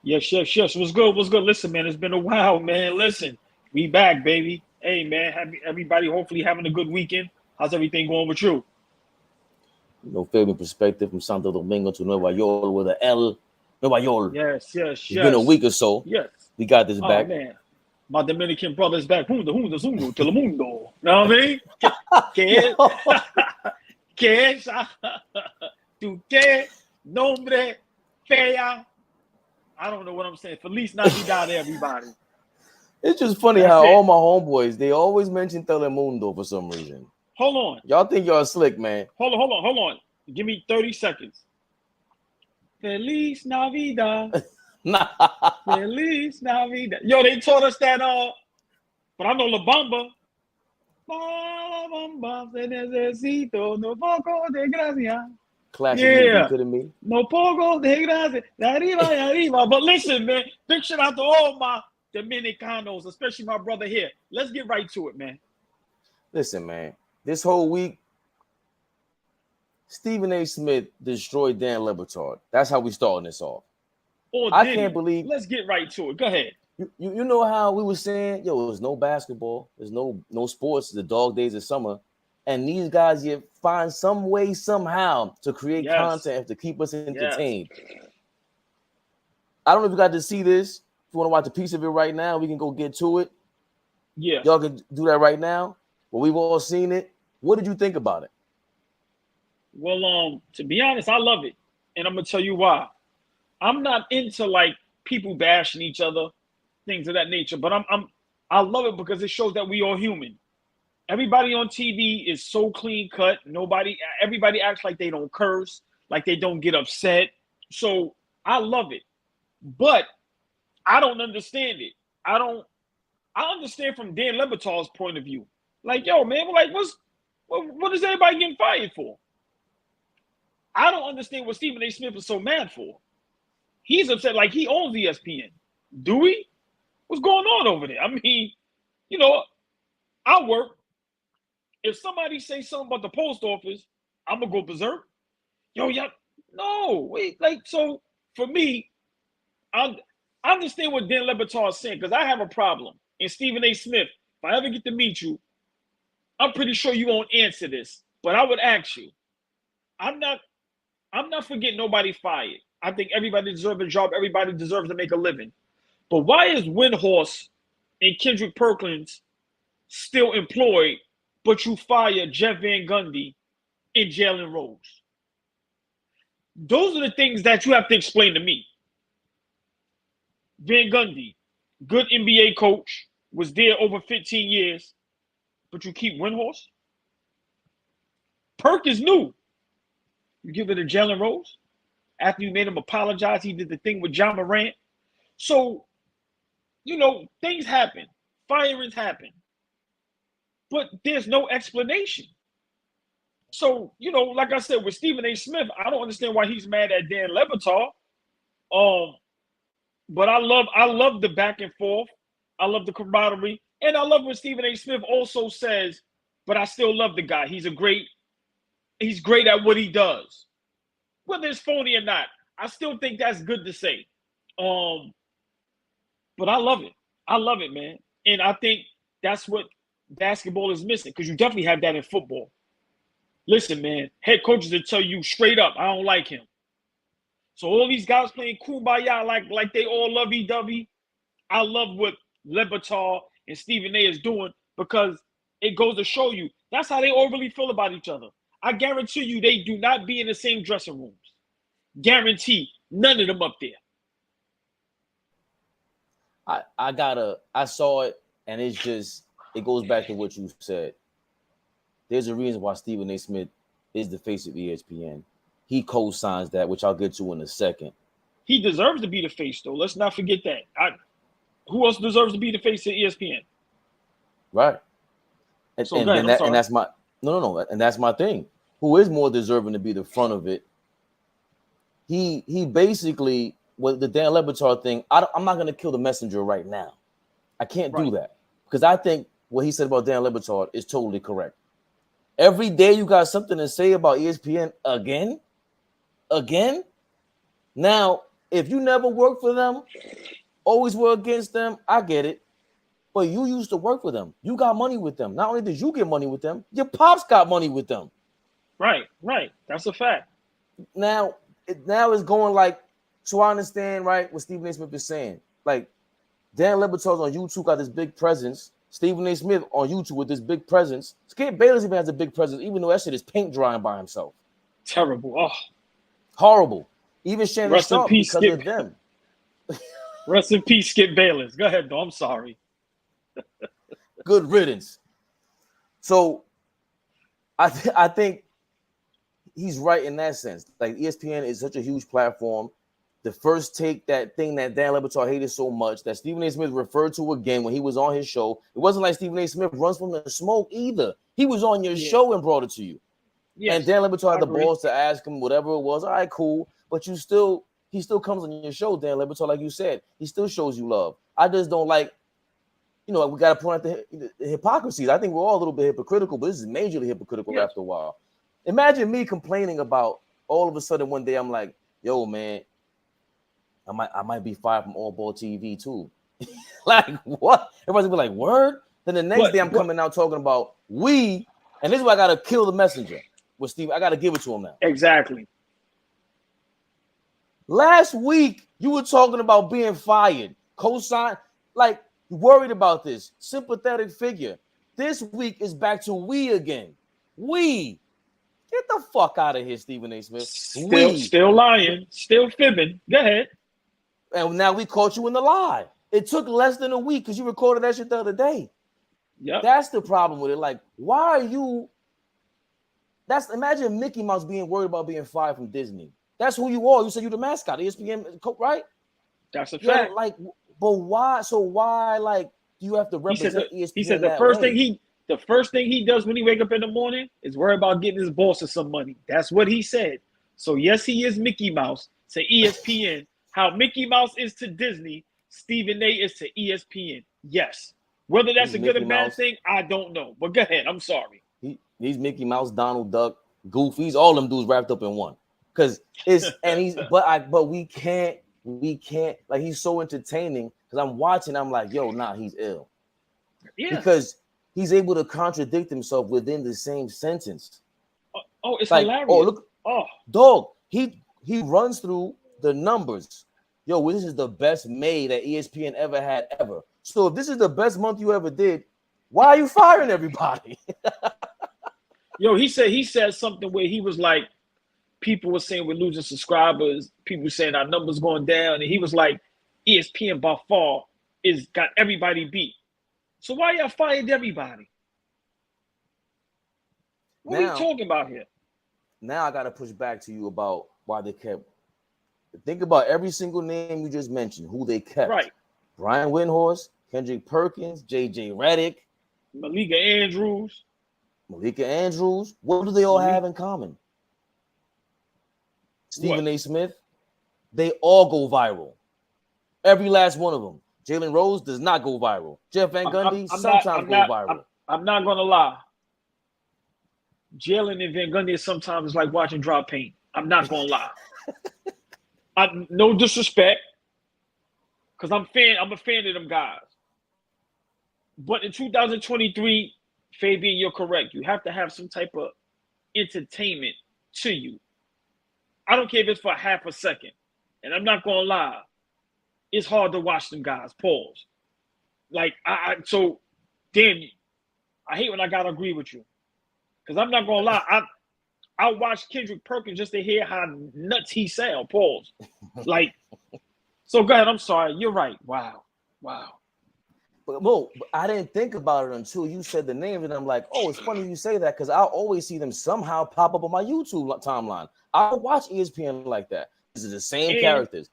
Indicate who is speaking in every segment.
Speaker 1: Yes. What's good? Listen, man, it's been a while, man. Listen, we back, baby. Hey, man, everybody hopefully having a good weekend. How's everything going with you?
Speaker 2: Fabian perspective from Santo Domingo to Nueva York with a L. Nueva York.
Speaker 1: Yes.
Speaker 2: It's been a week or so.
Speaker 1: Yes.
Speaker 2: We got this
Speaker 1: Oh,
Speaker 2: back.
Speaker 1: man. My Dominican brother's back. Junto, telemundo. Know what I mean? Que tu que nombre fea. I don't know what I'm saying. Feliz Navidad, everybody.
Speaker 2: It's just funny how all my homeboys, they always mention Telemundo for some reason.
Speaker 1: Hold on.
Speaker 2: Y'all think y'all slick, man.
Speaker 1: Hold on. Give me 30 seconds. Feliz Navidad. Feliz Navidad. Yo, they taught us that, but I know La Bamba. La Bamba se necesito no poco de gracia.
Speaker 2: Classic, you kidding me?
Speaker 1: No poco de gracia. Arriba. But listen, man, big shout out to all my Dominicanos, especially my brother here. Let's get right to it, man.
Speaker 2: Listen, man, this whole week, Stephen A. Smith destroyed Dan Le Batard. That's how we starting this off. I can't believe.
Speaker 1: Let's get right to it. Go ahead.
Speaker 2: You know how we were saying, yo, there's no basketball, there's no sports, the dog days of summer, and these guys yet find some way somehow to create content to keep us entertained. I don't know if you got to see this. If you want to watch a piece of it right now, we can go get to it.
Speaker 1: Yeah,
Speaker 2: y'all can do that right now. But we've all seen it. What did you think about it?
Speaker 1: Well, to be honest, I love it, and I'm gonna tell you why. I'm not into like people bashing each other, things of that nature. But I love it because it shows that we are human. Everybody on TV is so clean cut. Everybody acts like they don't curse, like they don't get upset. So I love it, but I don't understand it. I understand from Dan Le Batard's point of view. Like, yo, man, like, what is everybody getting fired for? I don't understand what Stephen A. Smith is so mad for. He's upset like he owns ESPN. Do we? What's going on over there? I mean, I work. If somebody say something about the post office, I'm gonna go berserk. Yo, yeah, no, wait, like, so for me, I understand what Dan Le Batard is saying because I have a problem. And Stephen A. Smith, if I ever get to meet you, I'm pretty sure you won't answer this, but I would ask you. I'm not for getting nobody fired. I think everybody deserves a job. Everybody deserves to make a living. But why is Windhorse and Kendrick Perkins still employed, but you fire Jeff Van Gundy and Jalen Rose? Those are the things that you have to explain to me. Van Gundy, good NBA coach, was there over 15 years, but you keep Windhorse? Perk is new. You give it to Jalen Rose? After you made him apologize, he did the thing with John Morant. So, things happen. Firings happen. But there's no explanation. So, like I said, with Stephen A. Smith, I don't understand why he's mad at Dan Le Batard. But I love the back and forth. I love the camaraderie. And I love when Stephen A. Smith also says, but I still love the guy. He's great at what he does. Whether it's phony or not, I still think that's good to say. But I love it. I love it, man. And I think that's what basketball is missing, because you definitely have that in football. Listen, man, head coaches will tell you straight up, I don't like him. So all these guys playing kumbaya like they all lovey-dovey. I love what Le Batard and Stephen A. is doing, because it goes to show you that's how they all really feel about each other. I guarantee you they do not be in the same dressing rooms. Guarantee none of them up there.
Speaker 2: I saw it, and it goes back to what you said. There's a reason why Stephen A. Smith is the face of ESPN. He co-signs that, which I'll get to in a second.
Speaker 1: He deserves to be the face, though. Let's not forget that. Who else deserves to be the face of ESPN?
Speaker 2: Right. And that's my and that's my thing. Who is more deserving to be the front of it? He basically, with the Dan Le Batard thing, I'm not going to kill the messenger right now. I can't do that, because I think what he said about Dan Le Batard is totally correct. Every day you got something to say about ESPN again. Now, If you never work for them, always work against them, I get it. But you used to work for them. You got money with them. Not only did you get money with them, your pops got money with them.
Speaker 1: Right. That's a fact.
Speaker 2: Now it's going like, so I understand, right, what Stephen A. Smith is saying. Like, Dan Le Batard on YouTube got this big presence. Stephen A. Smith on YouTube with this big presence. Skip Bayless even has a big presence, even though that shit is paint drying by himself.
Speaker 1: Terrible. Oh.
Speaker 2: Horrible. Even Shannon Sharp because of them.
Speaker 1: Rest in peace, Skip Bayless. Go ahead, though. I'm sorry.
Speaker 2: Good riddance. So I think he's right in that sense. Like, ESPN is such a huge platform. The first take, that thing that Dan Le Batard hated so much, that Stephen A. Smith referred to again when he was on his show. It wasn't like Stephen A. Smith runs from the smoke either. He was on your show and brought it to you. Yes, and Dan Le Batard had the balls to ask him whatever it was. All right, cool. But he still comes on your show, Dan Le Batard, like you said. He still shows you love. I just don't like, we got to point out the hypocrisy. I think we're all a little bit hypocritical, but this is majorly hypocritical after a while. Imagine me complaining about all of a sudden one day I'm like, yo, man, I might be fired from AllBallTV too. Like, what? Everybody's gonna be like, word? Then the next day I'm coming out talking about and this is why I gotta kill the messenger with Steve. I gotta give it to him now.
Speaker 1: Exactly.
Speaker 2: Last week you were talking about being fired, co-sign, like worried about this, sympathetic figure. This week is back to we again. We. Get the fuck out of here, Stephen A. Smith.
Speaker 1: Still lying, still fibbing. Go ahead.
Speaker 2: And now we caught you in the lie. It took less than a week because you recorded that shit the other day.
Speaker 1: Yeah,
Speaker 2: that's the problem with it. Like, why are you? Imagine Mickey Mouse being worried about being fired from Disney. That's who you are. You said you're the mascot, ESPN, right?
Speaker 1: That's a fact.
Speaker 2: Like, but why? So why, like, do you have to represent ESPN?
Speaker 1: He said the first thing he does when he wake up in the morning is worry about getting his bosses some money. That's what he said. So yes, he is Mickey Mouse to ESPN. How Mickey Mouse is to Disney, Stephen A. is to ESPN. Yes. Whether that's a good or bad thing, I don't know. But go ahead. I'm sorry.
Speaker 2: He's Mickey Mouse, Donald Duck, Goofy. All them dudes wrapped up in one. But we can't, like, he's so entertaining because I'm watching, I'm like, yo, nah, he's ill. Yeah. Because he's able to contradict himself within the same sentence.
Speaker 1: Oh, it's like, hilarious.
Speaker 2: Oh, look. Oh, dog. He runs through the numbers. Yo, this is the best May that ESPN ever had ever. So if this is the best month you ever did, why are you firing everybody?
Speaker 1: Yo, he said something where he was like, people were saying we're losing subscribers. People saying our numbers going down. And he was like, ESPN by far is got everybody beat. So why y'all fired everybody? What are you talking about here?
Speaker 2: Now I got to push back to you about why they kept. Think about every single name you just mentioned, who they kept.
Speaker 1: Right.
Speaker 2: Brian Windhorst, Kendrick Perkins, JJ Redick,
Speaker 1: Malika Andrews.
Speaker 2: What do they all have in common? Stephen A. Smith. They all go viral. Every last one of them. Jalen Rose does not go viral. Jeff Van Gundy sometimes go viral. I'm
Speaker 1: not going to lie. Jalen and Van Gundy sometimes is like watching dry paint. I'm not going to lie. No disrespect, because I'm a fan of them guys. But in 2023, Fabian, you're correct. You have to have some type of entertainment to you. I don't care if it's for half a second. And I'm not going to lie. It's hard to watch them guys. Pause. Like, so, damn, I hate when I got to agree with you. Because I'm not going to lie. I watched Kendrick Perkins just to hear how nuts he sound. Pause. Like, so go ahead. I'm sorry. You're right. Wow.
Speaker 2: But I didn't think about it until you said the names, and I'm like, oh, it's funny you say that because I always see them somehow pop up on my YouTube timeline. I don't watch ESPN like that. These are the same characters.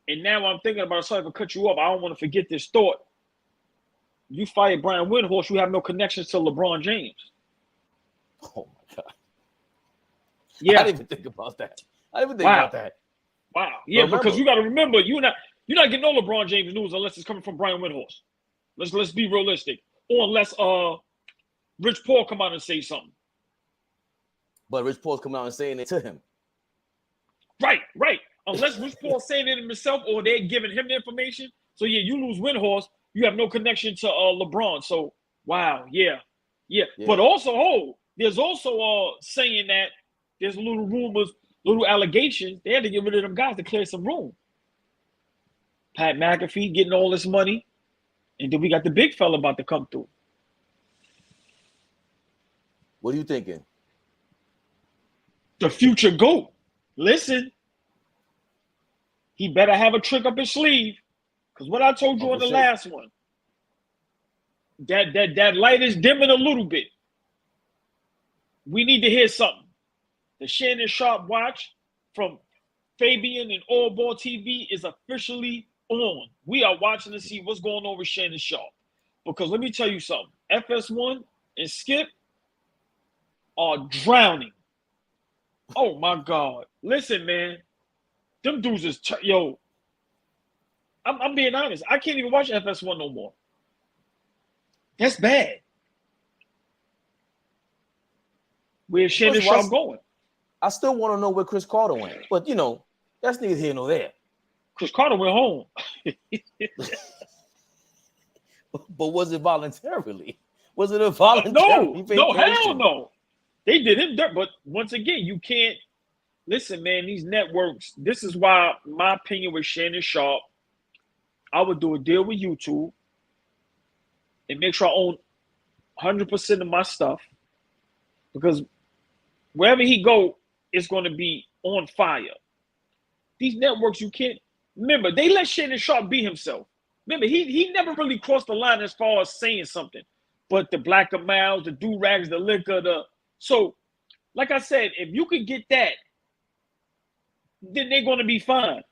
Speaker 1: And now I'm thinking about it, so I can cut you up. I don't want to forget this thought. You fired Brian Windhorst, you have no connections to LeBron James.
Speaker 2: Oh my God.
Speaker 1: Yeah.
Speaker 2: I didn't even think about that.
Speaker 1: Wow. Yeah, because you got to remember, you're not getting no LeBron James news unless it's coming from Brian Windhorst. Let's be realistic. Or unless Rich Paul come out and say something.
Speaker 2: But Rich Paul's coming out and saying it to him.
Speaker 1: Right. unless Rich Paul's saying it himself or they're giving him the information. So yeah, you lose Windhorst, you have no connection to LeBron. So wow, yeah. But also, there's also saying that there's little rumors, little allegations. They had to get rid of them guys to clear some room. Pat McAfee getting all this money, and then we got the big fella about to come through.
Speaker 2: What are you thinking?
Speaker 1: The future GOAT. Listen, he better have a trick up his sleeve. Because what I told you on the last one, that light is dimming a little bit. We need to hear something. The Shannon Sharpe watch from Fabian and AllBallTV is officially on. We are watching to see what's going on with Shannon Sharpe. Because let me tell you something. FS1 and Skip are drowning. Oh, my God. Listen, man. Them dudes is... Yo, I'm being honest. I can't even watch FS1 no more. That's bad. Where's Shannon Sharpe going?
Speaker 2: I still want to know where Chris Carter went. But, you know, that's neither here nor there.
Speaker 1: Chris Carter went home.
Speaker 2: But was it voluntarily? Was it a voluntary?
Speaker 1: No, hell no. They did him dirt. But once again, you can't. Listen, man, these networks, this is why my opinion with Shannon Sharpe, I would do a deal with YouTube and make sure I own 100% of my stuff. Because wherever he go, it's going to be on fire. These networks, you can't. Remember, they let Shannon Sharpe be himself. Remember, he never really crossed the line as far as saying something. But the black and miles, the do-rags, the liquor, So, like I said, if you could get that, then they're going to be fine.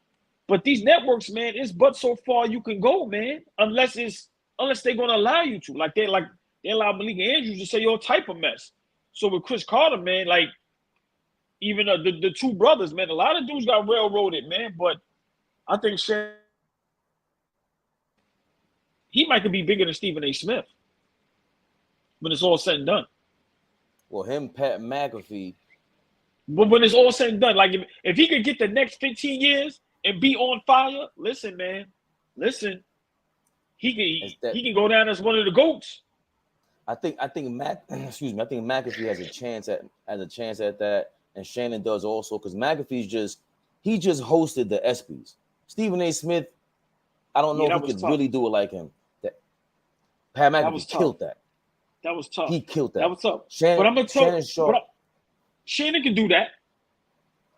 Speaker 1: But these networks, man, it's but so far you can go, man. Unless they're going to allow you to. Like they allow Malik Andrews to say your type of mess. So with Chris Carter, man, like even the two brothers, man, a lot of dudes got railroaded, man. But I think he might be bigger than Stephen A. Smith when it's all said and done.
Speaker 2: Well, him, Pat McAfee.
Speaker 1: But when it's all said and done, like if he could get the next 15 years and be on fire, listen, man, he can go down as one of the GOATs.
Speaker 2: I think McAfee has a chance at that, and Shannon does also, because McAfee's just hosted the ESPYs. Stephen A. Smith, I don't know if he could really do it like him. Pat McAfee killed that.
Speaker 1: That was tough.
Speaker 2: He killed that.
Speaker 1: That was tough. Shannon can do that.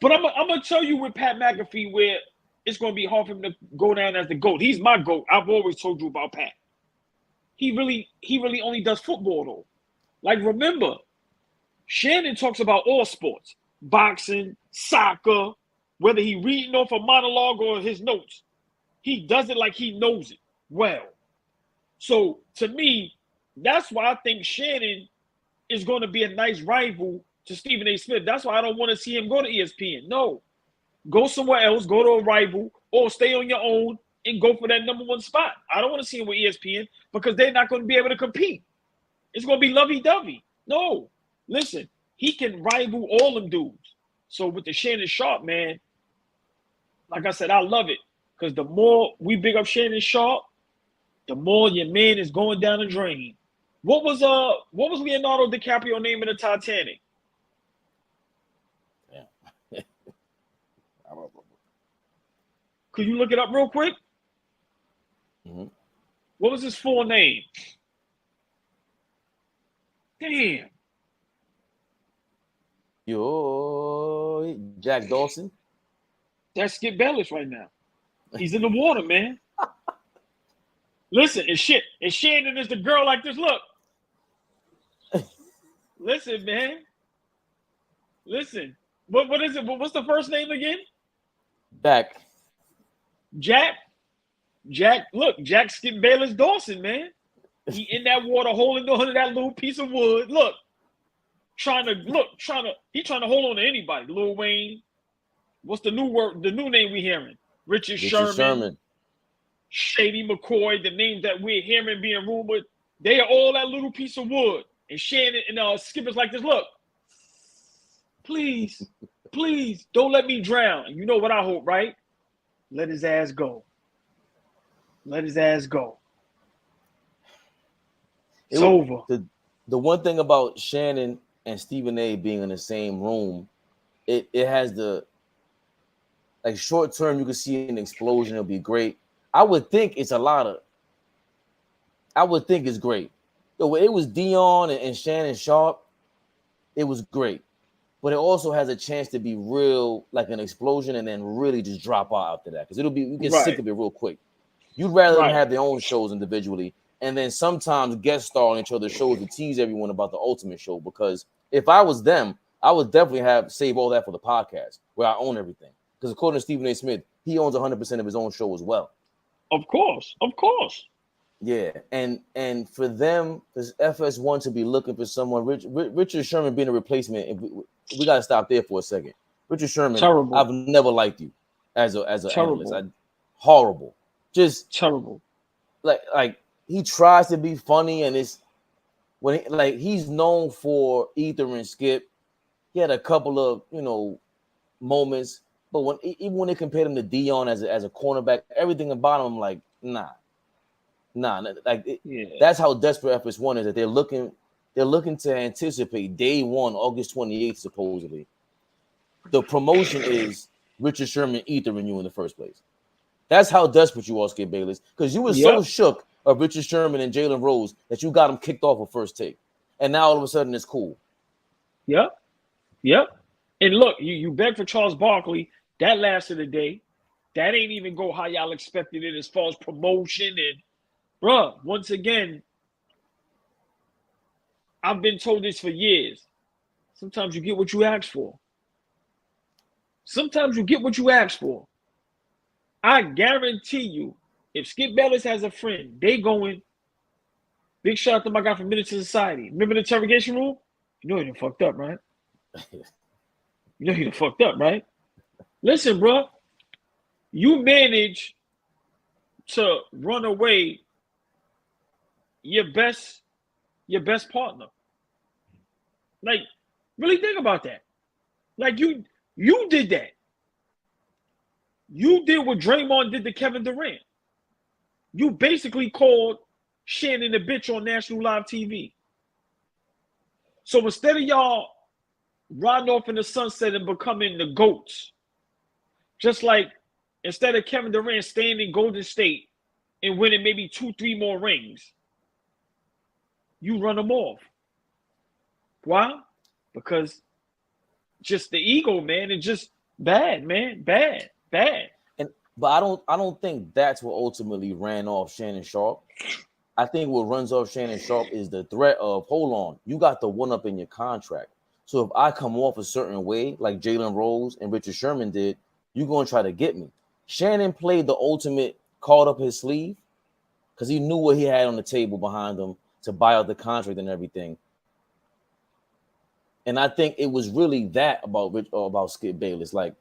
Speaker 1: But I'm gonna tell you with Pat McAfee where it's gonna be hard for him to go down as the GOAT. He's my GOAT. I've always told you about Pat. He really only does football though. Like remember, Shannon talks about all sports, boxing, soccer, whether he reading off a monologue or his notes. He does it like he knows it well. So to me, that's why I think Shannon is going to be a nice rival to Stephen A. Smith. That's why I don't want to see him go to ESPN. No. Go somewhere else, go to a rival, or stay on your own and go for that number one spot. I don't want to see him with ESPN because they're not going to be able to compete. It's going to be lovey-dovey. No. Listen, he can rival all them dudes. So with the Shannon Sharpe, man, like I said, I love it. Because the more we big up Shannon Sharpe, the more your man is going down the drain. What was Leonardo DiCaprio name in the Titanic?
Speaker 2: Yeah.
Speaker 1: Could you look it up real quick?
Speaker 2: Mm-hmm.
Speaker 1: What was his full name? Damn.
Speaker 2: Yo, Jack Dawson.
Speaker 1: That's Skip Bayless right now. He's in the water, man. Listen, and Shannon is the girl like this. Look. Listen, man. Listen. What is it? What's the first name again? Jack. Look, Jack Skip Bayless Dawson, man. He in that water holding on to that little piece of wood. Look. He trying to hold on to anybody. Lil Wayne. What's the new name we hearing? Richard Sherman. Shady McCoy, the names that we're hearing being rumored, they are all that little piece of wood. And Shannon and Skip is like this. Look, please, please don't let me drown. And you know what I hope, right? Let his ass go. Let his ass go. It's over.
Speaker 2: The one thing about Shannon and Stephen A being in the same room, it has the, like, short term, you can see an explosion. It'll be great. I would think it's great. So it was Dion and Shannon Sharp. It was great. But it also has a chance to be real, like an explosion, and then really just drop out after that. Because you get sick of it real quick. You'd rather them have their own shows individually, and then sometimes guest star on each other's shows to tease everyone about the Ultimate Show. Because if I was them, I would definitely save all that for the podcast, where I own everything. Because according to Stephen A. Smith, he owns 100% of his own show as well.
Speaker 1: Of course.
Speaker 2: Yeah, and for them, this FS1 to be looking for someone, Richard Sherman being a replacement, we got to stop there for a second. Richard Sherman, terrible. I've never liked you as an analyst. Horrible. Just
Speaker 1: terrible.
Speaker 2: Like he tries to be funny, and it's when he's known for Ether and Skip. He had a couple of moments, but even when they compared him to Dion as a cornerback, everything about him, I'm like, nah. That's how desperate FS1 is, that they're looking to anticipate day one, August 28th, supposedly. The promotion is Richard Sherman ethering you in the first place. That's how desperate you are, Skip Bayless, because you were so shook of Richard Sherman and Jalen Rose that you got him kicked off of First Take, and now all of a sudden it's cool.
Speaker 1: Yep. And look, you begged for Charles Barkley. That lasted a day. That ain't even go how y'all expected it as far as promotion and. Bruh, once again, I've been told this for years. Sometimes you get what you ask for. I guarantee you, if Skip Bayless has a friend, they going, big shout out to my guy from Minute to Society. Remember the interrogation room? You know he done fucked up, right? Listen, bruh, you manage to run away your best partner. Like, really think about that. Like, you did that. You did what Draymond did to Kevin Durant. You basically called Shannon a bitch on national live TV. So instead of y'all riding off in the sunset and becoming the GOATs, just like instead of Kevin Durant staying in Golden State and winning maybe 2-3 more rings, you run them off. Why? Because just the ego, man, and just bad, man. Bad.
Speaker 2: But I don't think that's what ultimately ran off Shannon Sharp. I think what runs off Shannon Sharp is the threat of, hold on, you got the one up in your contract. So if I come off a certain way, like Jalen Rose and Richard Sherman did, you're going to try to get me. Shannon played the ultimate card up his sleeve because he knew what he had on the table behind him to buy out the contract and everything. And I think it was really that about Skip Bayless. Like,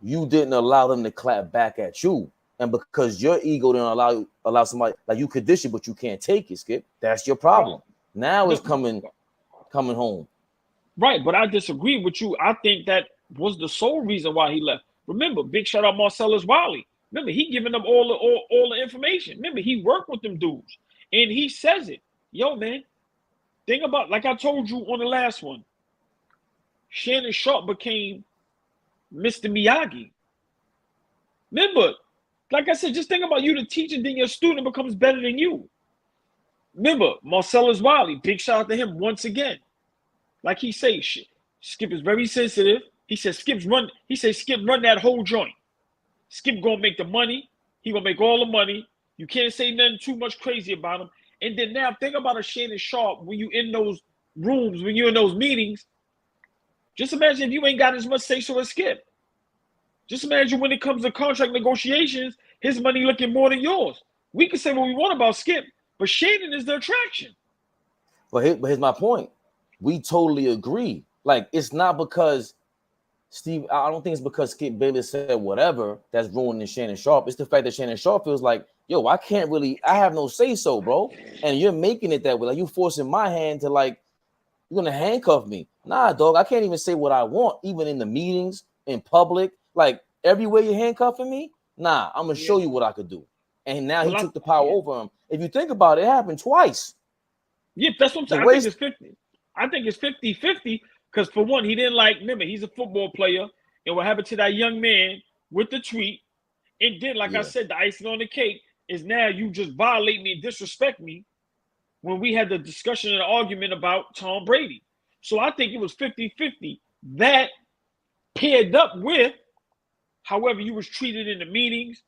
Speaker 2: you didn't allow them to clap back at you. And because your ego didn't allow somebody, like, you could dish it, but you can't take it, Skip. That's your problem. Now it's coming home.
Speaker 1: Right, but I disagree with you. I think that was the sole reason why he left. Remember, big shout out Marcellus Wiley. Remember, he giving them all the information. Remember, he worked with them dudes. And he says it. Yo, man, think about, like I told you on the last one, Shannon Sharp became Mr. Miyagi. Remember, like I said, just think about you the teacher, then your student becomes better than you. Remember, Marcellus Wiley, big shout out to him once again. Like he say, Skip is very sensitive. He says Skip run that whole joint. Skip gonna make the money. He gonna make all the money. You can't say nothing too much crazy about him. And then now think about a Shannon Sharp when you in those rooms, when you're in those meetings. Just imagine if you ain't got as much say-so as Skip. Just imagine when it comes to contract negotiations, his money looking more than yours. We can say what we want about Skip, but Shannon is the attraction.
Speaker 2: But here's my point. We totally agree. Like, it's not because I don't think it's because Skip Bayless said whatever that's ruining Shannon Sharp. It's the fact that Shannon Sharp feels like, yo, I have no say-so, bro. And you're making it that way. Like, you forcing my hand to, like, You're gonna handcuff me. Nah, dog, I can't even say what I want, even in the meetings, in public, like everywhere you're handcuffing me. Nah, I'm gonna show you what I could do. And now he took the power over him. If you think about it, it happened twice.
Speaker 1: Yeah, that's what I'm saying. I think it's 50. I think it's 50-50 because for one, he didn't remember, he's a football player. And what happened to that young man with the tweet, and then, like I said, the icing on the cake is now you just violate me and disrespect me when we had the discussion and argument about Tom Brady. So I think it was 50-50. That paired up with however you was treated in the meetings.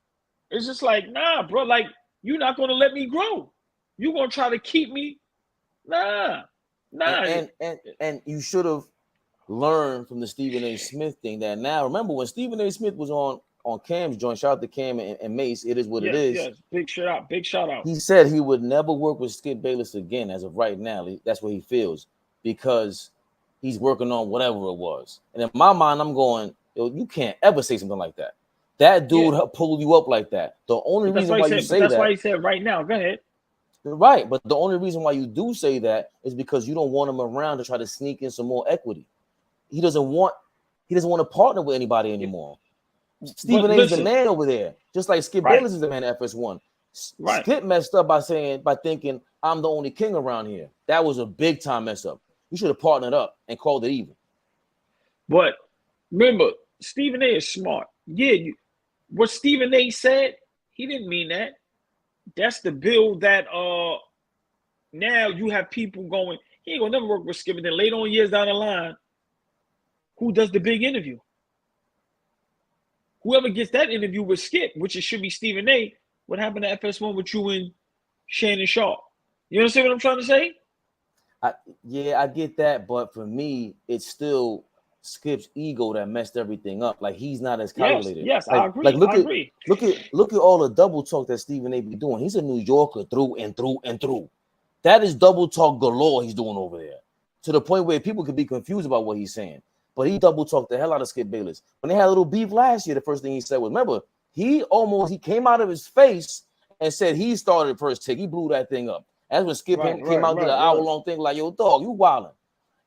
Speaker 1: It's just like, nah, bro, like, you're not going to let me grow. You're going to try to keep me. Nah.
Speaker 2: And you should have learned from the Stephen A. Smith thing that now, remember when Stephen A. Smith was on Cam's joint, shout out to Cam and Mace, it is what it is.
Speaker 1: Yes, big shout out.
Speaker 2: He said he would never work with Skip Bayless again as of right now. That's what he feels because he's working on whatever it was. And in my mind, I'm going, yo, you can't ever say something like that. That dude pulled you up like that. The only reason why you say that.
Speaker 1: That's why he said right now. Go ahead.
Speaker 2: Right, but the only reason why you do say that is because you don't want him around to try to sneak in some more equity. He doesn't want to partner with anybody anymore. Stephen A is the man over there, just like Skip Bayless is the man at FS1. Skip messed up by thinking I'm the only king around here. That was a big time mess up. You should have partnered up and called it even.
Speaker 1: But remember, Stephen A is smart. Yeah, what Stephen A said, he didn't mean that. That's the bill that now you have people going, he ain't gonna never work with Skip. And then later on years down the line, who does the big interview? Whoever gets that interview with Skip, which it should be Stephen A, what happened to FS1 with you and Shannon Sharp? You understand what I'm trying to say?
Speaker 2: I get that, but for me, it's still Skip's ego that messed everything up. Like he's not as calculated.
Speaker 1: Yes,
Speaker 2: like,
Speaker 1: I agree. I agree.
Speaker 2: Look at all the double talk that Stephen A be doing. He's a New Yorker through and through and through. That is double talk galore he's doing over there. To the point where people could be confused about what he's saying. But he double talked the hell out of Skip Bayless. When they had a little beef last year, the first thing he said was, remember, he came out of his face and said he started first take. He blew that thing up. That's when Skip came out to the hour-long thing like, yo, dog, you wildin'.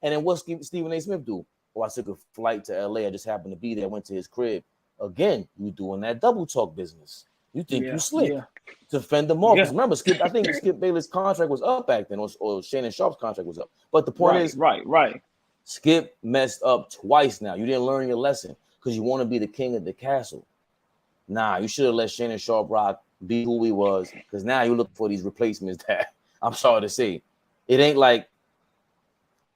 Speaker 2: And then what Stephen A. Smith do? Oh, I took a flight to LA. I just happened to be there. Went to his crib. Again, you doing that double talk business. You think you slick to fend them off. Remember, I think Skip Bayless' contract was up back then, or Shannon Sharp's contract was up. But the point is, Skip messed up twice now. You didn't learn your lesson because you want to be the king of the castle. Nah, you should have let Shannon Sharp Rock be who he was because now you're looking for these replacements that I'm sorry to say. It ain't like,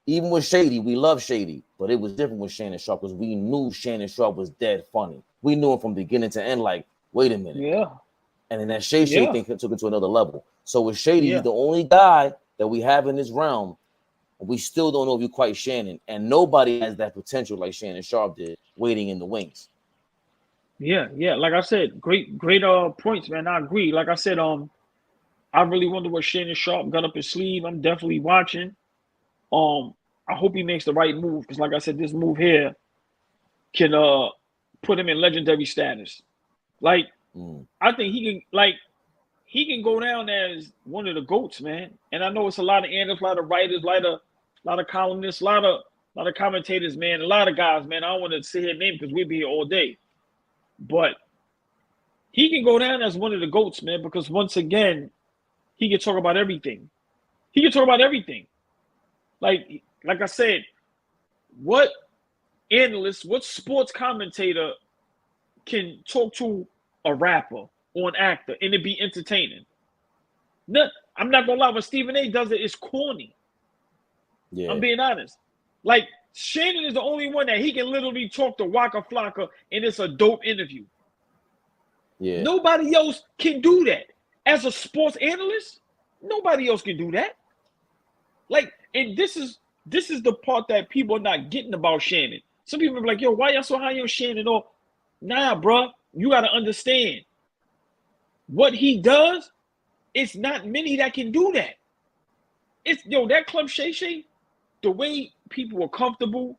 Speaker 2: even with Shady, we love Shady, but it was different with Shannon Sharp because we knew Shannon Sharp was dead funny. We knew him from beginning to end, like, wait a minute.
Speaker 1: Yeah.
Speaker 2: And then that Shady thing took it to another level. So with Shady, he's the only guy that we have in this realm. We still don't know if you're quite Shannon, and nobody has that potential like Shannon Sharp did, waiting in the wings.
Speaker 1: Yeah. Like I said, great points, man. I agree. Like I said, I really wonder what Shannon Sharp got up his sleeve. I'm definitely watching. I hope he makes the right move because, like I said, this move here can put him in legendary status. Like, I think he can go down as one of the GOATs, man. And I know it's a lot of analysts, a lot of writers, a lot of columnists, a lot of commentators, man, a lot of guys, man. I don't want to sit here and name because we'd be here all day. But he can go down as one of the GOATs, man, because once again, he can talk about everything. Like I said, what analyst, what sports commentator can talk to a rapper or an actor and it be entertaining? No, I'm not gonna lie, when Stephen A does it, it's corny. Yeah. I'm being honest. Like, Shannon is the only one that he can literally talk to Waka Flocka and it's a dope interview. Yeah. Nobody else can do that. As a sports analyst, nobody else can do that. Like, and this is the part that people are not getting about Shannon. Some people are like, yo, why y'all so high on Shannon? Or, nah, bro, you got to understand. What he does, it's not many that can do that. It's, that Club Shay Shay, the way people are comfortable,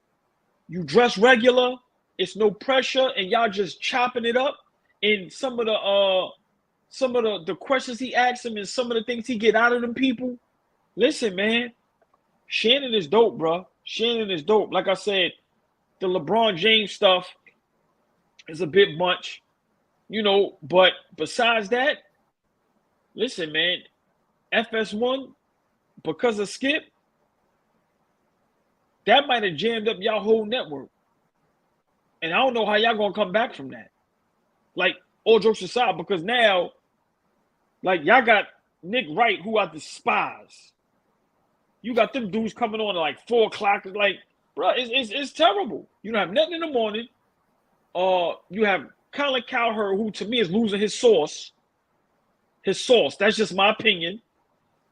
Speaker 1: you dress regular, it's no pressure, and y'all just chopping it up. And some of the questions he asks them and some of the things he get out of them people. Listen, man, Shannon is dope, bro. Shannon is dope. Like I said, the LeBron James stuff is a bit much, but besides that, listen, man, FS1, because of Skip, that might have jammed up y'all whole network. And I don't know how y'all gonna come back from that. Like, all jokes aside, because now, like, y'all got Nick Wright, who I despise. You got them dudes coming on at like 4 o'clock. Like, bro, it's terrible. You don't have nothing in the morning. You have Colin Cowherd, who to me is losing his sauce. That's just my opinion.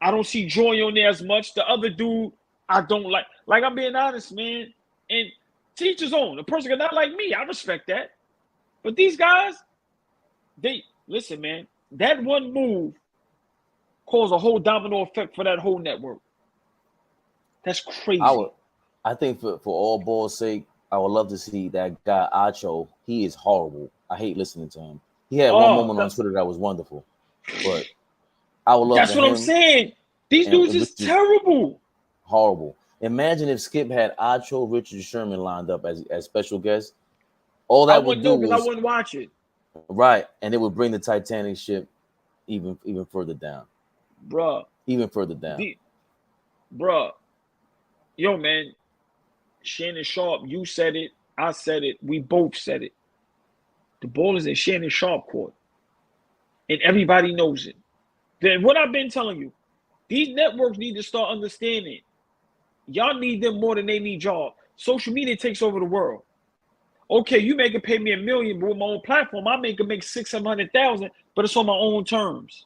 Speaker 1: I don't see Joy on there as much. The other dude, I don't like. Like, I'm being honest, man. And teach his own. A person not like me, I respect that. But these guys, listen, man. That one move caused a whole domino effect for that whole network. That's crazy.
Speaker 2: I think for AllBall's sake, I would love to see that guy Acho. He is horrible. I hate listening to him. He had one moment on Twitter that was wonderful, but I would love.
Speaker 1: That's what I'm saying. These dudes is terrible.
Speaker 2: Horrible. Imagine if Skip had Acho, Richard Sherman lined up as special guests. All that would do was,
Speaker 1: I wouldn't watch it.
Speaker 2: Right, and it would bring the Titanic ship even further down,
Speaker 1: bruh.
Speaker 2: Even further down,
Speaker 1: bruh. Yo, man, Shannon Sharp, you said it, I said it, we both said it. The ball is in Shannon Sharp court, and everybody knows it. Then what I've been telling you, these networks need to start understanding. Y'all need them more than they need y'all. Social media takes over the world. Okay, you make it pay me $1 million, but with my own platform, I make $600,000-700,000, but it's on my own terms.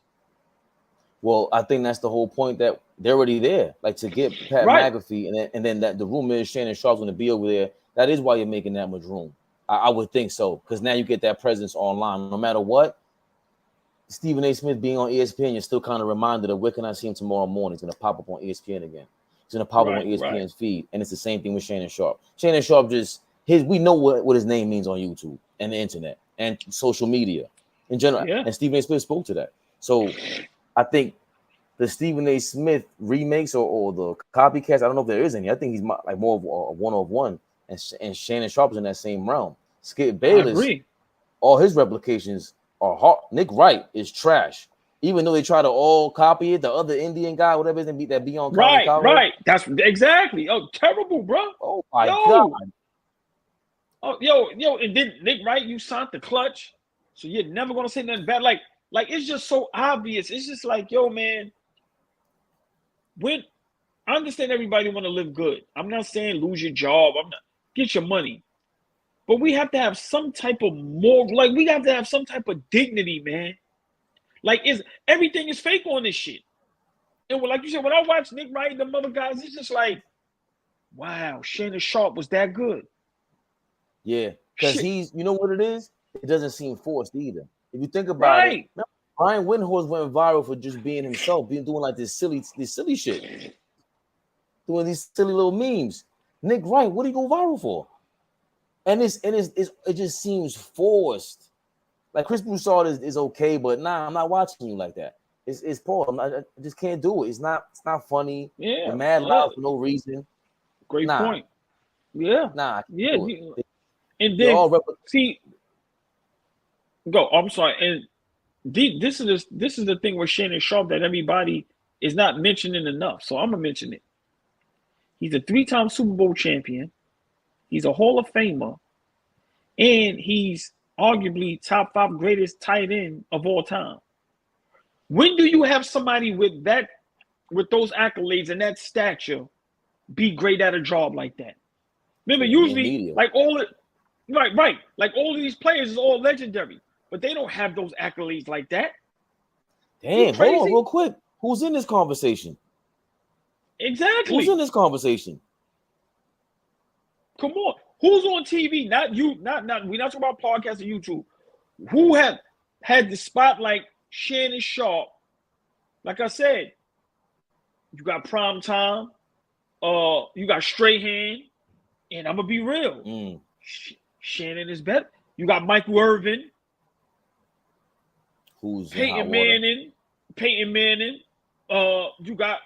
Speaker 2: Well, I think that's the whole point, that they're already there. Like, to get Pat McAfee, and then that the rumor is Shannon Sharp's going to be over there. That is why you're making that much room. I would think so, because now you get that presence online. No matter what, Stephen A. Smith being on ESPN, you're still kind of reminded of where can I see him tomorrow morning? It's going to pop up on ESPN again. It's going to pop up on ESPN's feed, and it's the same thing with Shannon Sharp. Shannon Sharp we know what his name means on YouTube and the internet and social media in general. Yeah. And Stephen A. Smith spoke to that. So I think the Stephen A. Smith remakes or the copycats, I don't know if there is any. I think he's like more of a one-of-one, and Shannon Sharp is in that same realm. Skip Bayless, all his replications are hard. Nick Wright is trash. Even though they try to all copy it, the other Indian guy, whatever it is, that be on
Speaker 1: right. That's exactly. Oh, terrible, bro.
Speaker 2: Oh my God.
Speaker 1: Oh, yo, and then Nick Wright, you signed the clutch, so you're never gonna say nothing bad. Like it's just so obvious. It's just like, yo, man. When I understand everybody want to live good. I'm not saying lose your job. I'm not get your money, but we have to have some type of we have to have some type of dignity, man. Like, everything is fake on this shit. And like you said, when I watch Nick Wright and the other guys, it's just like, wow, Shannon Sharp was that good.
Speaker 2: Yeah, because you know what it is? It doesn't seem forced either. If you think about it, Brian Windhorst went viral for just being himself, doing like this silly shit, doing these silly little memes. Nick Wright, what do you go viral for? And it just seems forced. Like, Chris Broussard is okay, but nah, I'm not watching you like that. It's Paul. I just can't do it. It's not funny.
Speaker 1: Yeah,
Speaker 2: you're mad loud for no reason.
Speaker 1: Great point. Yeah,
Speaker 2: yeah.
Speaker 1: And then see, go. I'm sorry. And this is the thing with Shannon Sharp that everybody is not mentioning enough. So I'm gonna mention it. He's a 3-time Super Bowl champion. He's a Hall of Famer, and he's arguably top 5 greatest tight end of all time. When do you have somebody with those accolades and that stature be great at a job like that? Remember, usually, like all it. Right. Like, all of these players is all legendary, but they don't have those accolades like that.
Speaker 2: Damn, hold on real quick. Who's in this conversation?
Speaker 1: Exactly.
Speaker 2: Who's in this conversation?
Speaker 1: Come on. Who's on TV? Not you. Not. We're not talking about podcasts or YouTube. Who have had the spotlight? Shannon Sharp. Like I said, you got Prime Time. You got Strahan, and I'm gonna be real. Shannon is better. You got Michael Irvin,
Speaker 2: who's
Speaker 1: Peyton Manning, You got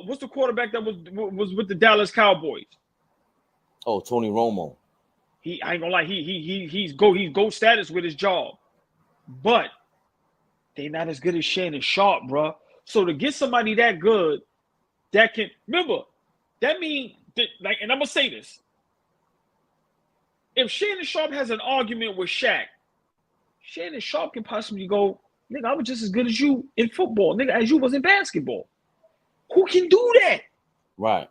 Speaker 1: what's the quarterback that was with the Dallas Cowboys?
Speaker 2: Oh, Tony Romo.
Speaker 1: I ain't gonna lie, he's GOAT status with his job, but they not as good as Shannon Sharp, bro. So to get somebody that good, that can remember, that means that, like, and I'm gonna say this: if Shannon Sharp has an argument with Shaq, Shannon Sharp can possibly go, nigga, I was just as good as you in football, nigga, as you was in basketball. Who can do that?
Speaker 2: Right.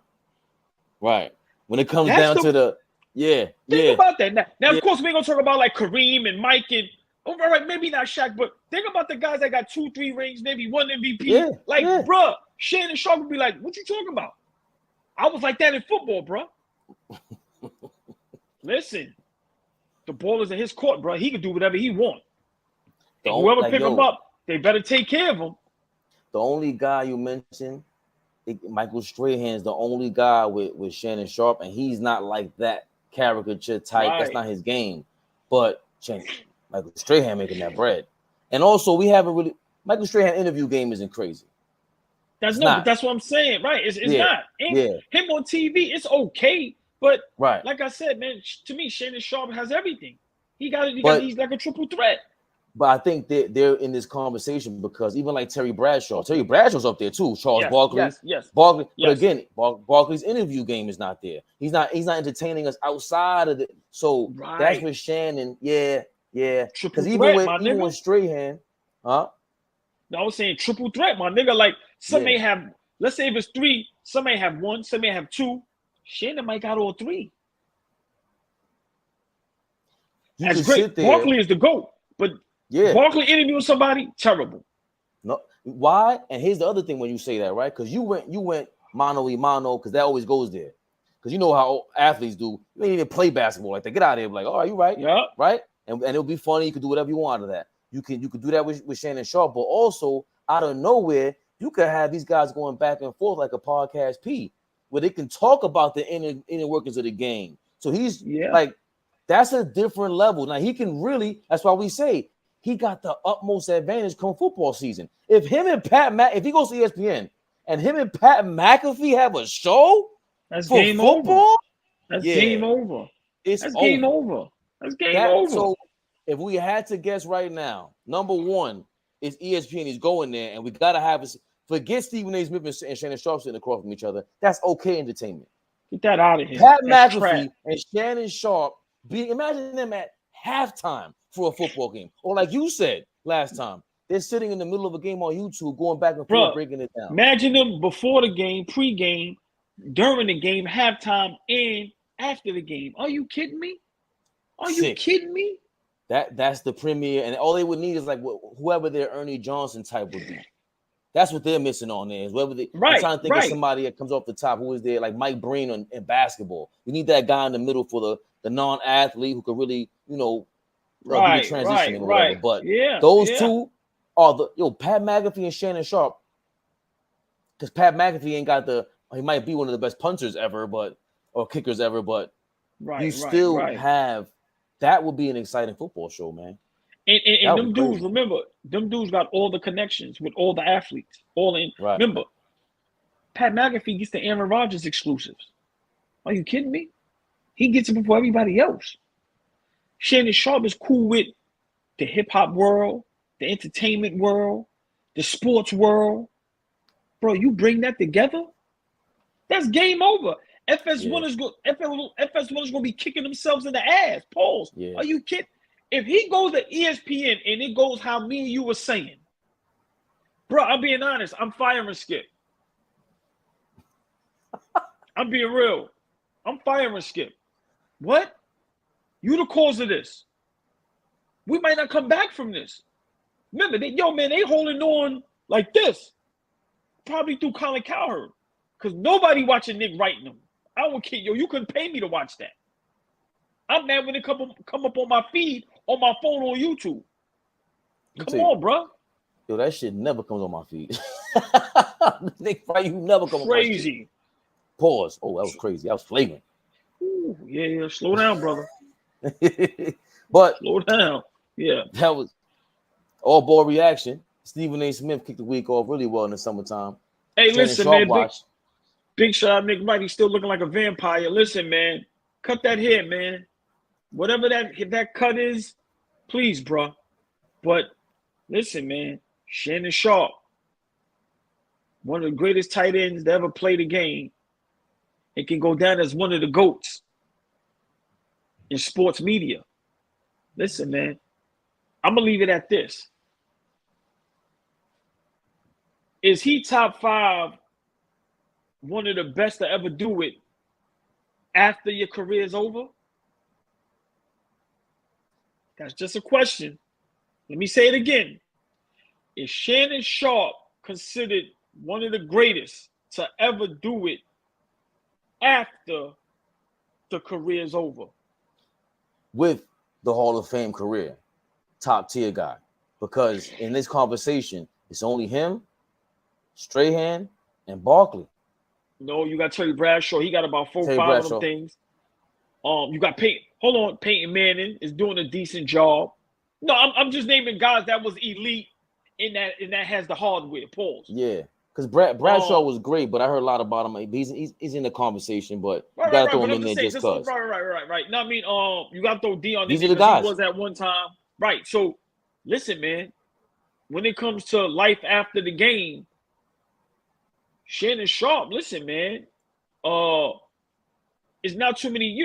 Speaker 2: When it comes down to the think
Speaker 1: about that. Now of course, we ain't gonna talk about like Kareem and Mike and all right, maybe not Shaq, but think about the guys that got 2-3 rings, maybe 1 MVP. Bruh, Shannon Sharp would be like, what you talking about? I was like that in football, bruh. Listen, the ball is in his court, bruh. He can do whatever he wants. Whoever pick him up, they better take care of him.
Speaker 2: The only guy you mentioned, Michael Strahan's the only guy with Shannon Sharp, and he's not like that caricature type. Right. That's not his game. But Michael Strahan making that bread. And also, we haven't really – Michael Strahan interview game isn't crazy.
Speaker 1: But that's what I'm saying, right? It's not. Him on TV, it's okay. But like I said, man, to me, Shannon Sharp has everything. He's like a triple threat.
Speaker 2: But I think they're in this conversation because even like Terry Bradshaw's up there too. Charles Barkley.
Speaker 1: Yes.
Speaker 2: Barkley. But again, Barkley's interview game is not there. He's not entertaining us outside of it. So that's with Shannon. Yeah. Because even with Strahan, huh?
Speaker 1: No, I was saying triple threat, my nigga. Like some may have, let's say if it's 3, some may have 1, some may have 2. Shannon might got all 3. That's great. Barkley is the GOAT, but Barkley interviewing somebody, terrible.
Speaker 2: No, why? And here's the other thing when you say that, right? Because you went mano a mano, because that always goes there. Because you know how athletes do. You ain't even play basketball like that. Get out of here, like, all right, you right, right? And it'll be funny. You can do whatever you want out of that. You could do that with Shannon Sharp, but also out of nowhere, you could have these guys going back and forth like a podcast P, where they can talk about the inner workings of the game. So he's like, that's a different level. Now he can really. That's why we say he got the utmost advantage come football season. If him and if he goes to ESPN and him and Pat McAfee have a show,
Speaker 1: that's game football. That's game over. That's game over. That's game over.
Speaker 2: So if we had to guess right now, number 1 is ESPN. He's going there, and we gotta have us forget Stephen A. Smith and Shannon Sharp sitting across from each other. That's okay entertainment.
Speaker 1: Get that out of here.
Speaker 2: Pat McAfee and Shannon Sharp. Imagine them at halftime for a football game, or like you said last time, they're sitting in the middle of a game on YouTube, going back and forth, breaking it down.
Speaker 1: Imagine them before the game, pre-game, during the game, halftime, and after the game. Are you kidding me? You kidding me?
Speaker 2: That's the premiere, and all they would need is like whoever their Ernie Johnson type would be. That's what they're missing on there. Is whether I'm trying to think of somebody that comes off the top who is there, like Mike Breen in basketball. You need that guy in the middle for the non-athlete who could really, do the transitioning or whatever. But those two are Pat McAfee and Shannon Sharp. Because Pat McAfee ain't got he might be one of the best punters ever, or kickers ever, but you still have. That would be an exciting football show, man.
Speaker 1: And them dudes, remember, them dudes got all the connections with all the athletes. Remember, Pat McAfee gets the Aaron Rodgers exclusives. Are you kidding me? He gets it before everybody else. Shannon Sharp is cool with the hip-hop world, the entertainment world, the sports world. Bro, you bring that together, that's game over. FS1 is going to be kicking themselves in the ass. Pause. Yeah. Are you kidding? If he goes to ESPN and it goes how me and you were saying, bro, I'm being honest. I'm firing Skip. I'm being real. I'm firing Skip. What? You the cause of this. We might not come back from this. Remember, they holding on like this. Probably through Colin Cowherd. Because nobody watching Nick writing them. I don't care. You couldn't pay me to watch that. I'm mad when it come up on my feed, on my phone, on YouTube. Come on, bro.
Speaker 2: Yo, that shit never comes on my feed. Nick Wright, you never come on my feed.
Speaker 1: Crazy.
Speaker 2: Pause. Oh, that was crazy. That was flagrant.
Speaker 1: Ooh, yeah. Slow down, brother.
Speaker 2: But
Speaker 1: slow down. Yeah.
Speaker 2: That was all ball reaction. Stephen A. Smith kicked the week off really well in the summertime.
Speaker 1: Hey, listen, man. Big shout out Nick Wright. He's still looking like a vampire. Listen, man. Cut that hair, man. Whatever that cut is, please, bro. But listen, man. Shannon Sharpe, one of the greatest tight ends to ever play the game. It can go down as one of the GOATs in sports media. Listen, man. I'm going to leave it at this. Is he top 5, one of the best to ever do it after your career is over? That's just a question. Let me say it again. Is Shannon Sharpe considered one of the greatest to ever do it after the career is over?
Speaker 2: With the Hall of Fame career, top tier guy. Because in this conversation, it's only him, Strahan, and Barkley.
Speaker 1: No, you got Terry Bradshaw. He got about 4 or 5 of them things. You got Peyton Manning is doing a decent job. No, I'm just naming guys that was elite in that has the hardware. Pause.
Speaker 2: Yeah, because Bradshaw was great, but I heard a lot about him. He's in the conversation, but you gotta throw him in there just because.
Speaker 1: Right. No, I mean, you gotta throw D on.
Speaker 2: These are the guys.
Speaker 1: He was at one time, right? So, listen, man. When it comes to life after the game, Shannon Sharpe, listen, man. It's not too many.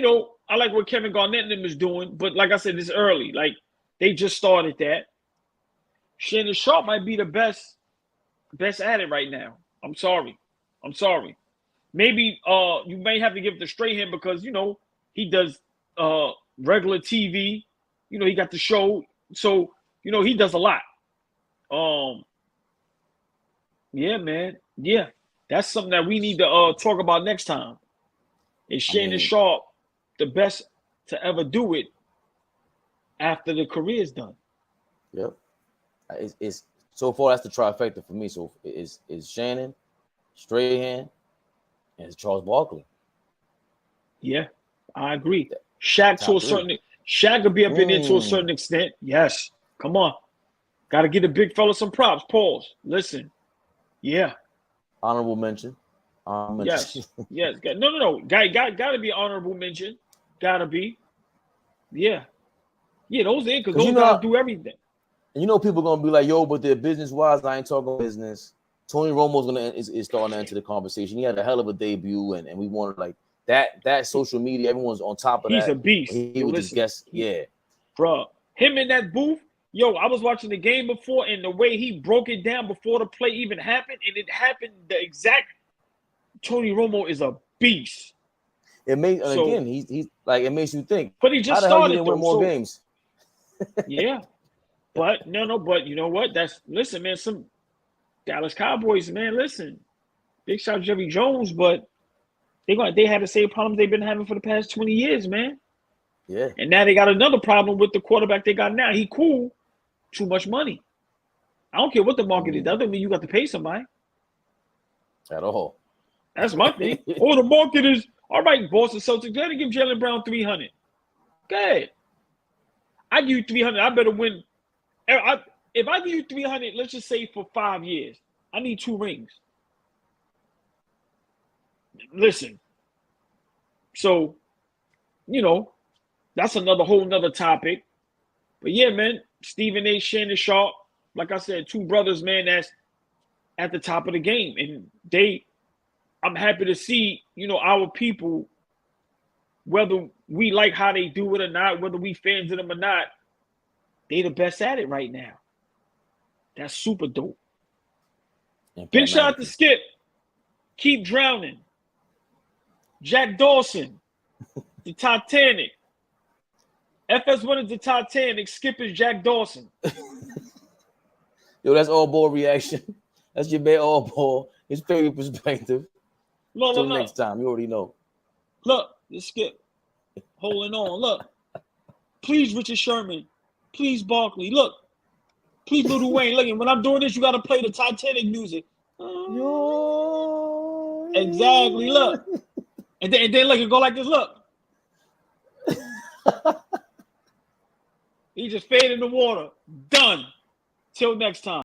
Speaker 1: I like what Kevin Garnett and them is doing, but like I said, it's early. Like they just started that. Shannon Sharpe might be the best at it right now. I'm sorry. Maybe you may have to give it to Strahan because he does regular TV. He got the show, so he does a lot. Yeah, man. Yeah, that's something that we need to talk about next time. Is Shannon Sharpe the best to ever do it after the career is done?
Speaker 2: Yep. It's so far that's the trifecta for me. So it's Shannon, Strahan, and it's Charles Barkley.
Speaker 1: Yeah, I agree. Shaq to a certain Shaq could be up in there to a certain extent. Yes. Come on. Got to give the big fella some props. Pause. Listen. Yeah.
Speaker 2: Honorable mention.
Speaker 1: Yes. Yes. No. Got to be honorable mention. Got to be. Yeah. Yeah, those in because those guys do everything.
Speaker 2: And people are gonna be like, yo, but they're business-wise. I ain't talking business. Tony Romo's is starting to enter the conversation. He had a hell of a debut, and we wanted like that social media. Everyone's on top of that.
Speaker 1: He's a beast.
Speaker 2: He would just guess, yeah,
Speaker 1: bro. Him in that booth. Yo, I was watching the game before, and the way he broke it down before the play even happened, and it happened the exact. Tony Romo is a beast.
Speaker 2: It makes again, he's like it makes you think.
Speaker 1: But he just started
Speaker 2: to win more games.
Speaker 1: Yeah. But but you know what? Listen, man, some Dallas Cowboys, man, listen. Big shout out Jerry Jones, but they had the same problems they've been having for the past 20 years, man.
Speaker 2: Yeah.
Speaker 1: And now they got another problem with the quarterback they got now. He cool, too much money. I don't care what the market is. That doesn't mean you got to pay somebody.
Speaker 2: At all.
Speaker 1: That's my thing. The market is all right, Boston Celtics. Let me give Jaylen Brown $300. Good. I give you $300. I better win. If I give you $300, let's just say for 5 years, I need 2 rings. Listen. So, that's whole nother topic. But yeah, man, Stephen A. Shannon Sharpe, like I said, 2 brothers, man, that's at the top of the game. And I'm happy to see, our people, whether we like how they do it or not, whether we fans of them or not, they the best at it right now. That's super dope. Big shout out to Skip. Keep drowning. Jack Dawson. The Titanic. FS1 is the Titanic. Skip is Jack Dawson.
Speaker 2: Yo, that's AllBall reaction. That's your man AllBall. His favorite perspective. Until next time. You already know.
Speaker 1: Look, this Skip. Holding on. Look. Please, Richard Sherman. Please, Barkley. Look. Please, Lil Wayne. Look, when I'm doing this, you got to play the Titanic music. Exactly. Look. And then look, it go like this. Look. He just faded in the water. Done. Till next time.